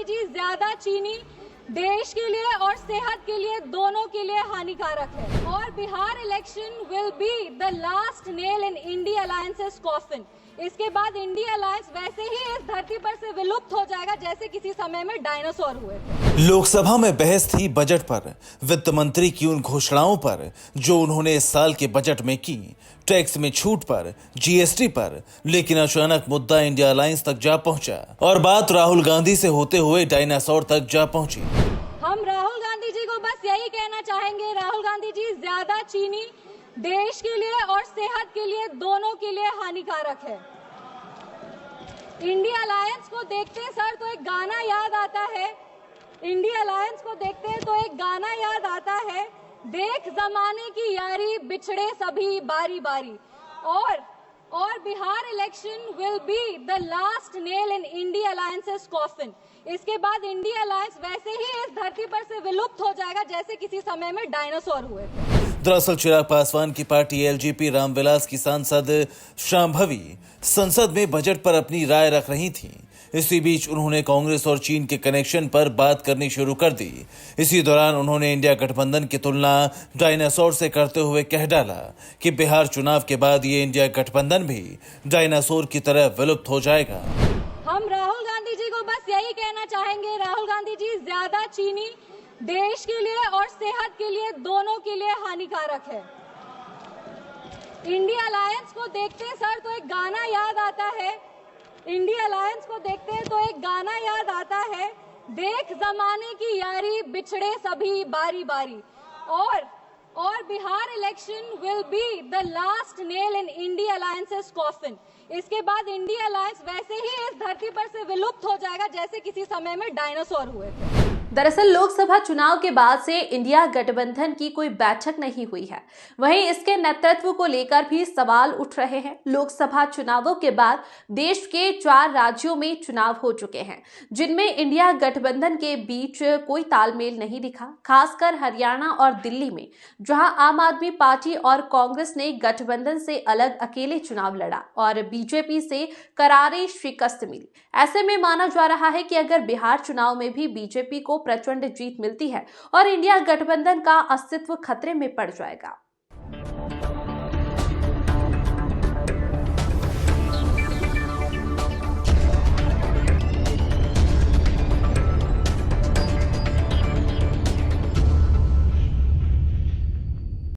गांधी जी ज्यादा चीनी देश के लिए और सेहत के लिए दोनों के लिए हानिकारक है और Bihar election will be the last nail in India alliances coffin. इसके बाद इंडिया अलायंस वैसे ही इस धरती पर से विलुप्त हो जाएगा जैसे किसी समय में डायनासोर हुए थे। लोकसभा में बहस थी बजट पर, वित्त मंत्री की उन घोषणाओं पर जो उन्होंने इस साल के बजट में की, टैक्स में छूट पर, जीएसटी पर, लेकिन अचानक मुद्दा इंडिया अलायंस तक जा पहुंचा और बात राहुल गांधी से होते हुए डायनासोर तक जा पहुंची। हम राहुल गांधी जी को बस यही कहना चाहेंगे, राहुल गांधी जी ज्यादा चीनी देश के लिए और सेहत के लिए दोनों के लिए हानिकारक है। इंडिया अलायंस को देखते सर तो एक गाना याद आता है, इंडिया अलायंस को देखते हैं तो एक गाना याद आता है, देख जमाने की यारी बिछड़े सभी बारी बारी। और Bihar election will be the last nail in India alliances coffin. इसके बाद इंडिया अलायंस वैसे ही इस धरती पर से विलुप्त हो जाएगा जैसे किसी समय में डायनासोर हुए थे। दरअसल चिराग पासवान की पार्टी एलजेपी रामविलास की सांसद शांभवी संसद में बजट पर अपनी राय रख रही थी। इसी बीच उन्होंने कांग्रेस और चीन के कनेक्शन पर बात करनी शुरू कर दी। इसी दौरान उन्होंने इंडिया गठबंधन की तुलना डायनासोर से करते हुए कह डाला कि बिहार चुनाव के बाद ये इंडिया गठबंधन भी डायनासोर की तरह विलुप्त हो जाएगा। हम राहुल गांधी जी को बस यही कहना चाहेंगे, राहुल गांधी जी ज्यादा चीनी देश के लिए और सेहत के लिए दोनों के लिए हानिकारक है। इंडिया अलायंस को देखते हैं सर तो एक गाना याद आता है, इंडिया अलायंस को देखते हैं तो एक गाना याद आता है, देख जमाने की यारी बिछड़े सभी बारी बारी। और Bihar election will be the last nail in India alliances coffin. इसके बाद इंडिया अलायंस वैसे ही इस धरती पर से विलुप्त हो जाएगा जैसे किसी समय में डायनासोर हुए थे। दरअसल लोकसभा चुनाव के बाद से इंडिया गठबंधन की कोई बैठक नहीं हुई है। वहीं इसके नेतृत्व को लेकर भी सवाल उठ रहे हैं। लोकसभा चुनावों के बाद देश के 4 राज्यों में चुनाव हो चुके हैं, जिनमें इंडिया गठबंधन के बीच कोई तालमेल नहीं दिखा। खासकर हरियाणा और दिल्ली में, जहां आम आदमी पार्टी और कांग्रेस ने गठबंधन से अलग अकेले चुनाव लड़ा और बीजेपी से करारी शिकस्त मिली। ऐसे में माना जा रहा है कि अगर बिहार चुनाव में भी बीजेपी को प्रचंड जीत मिलती है और इंडिया गठबंधन का अस्तित्व खतरे में पड़ जाएगा।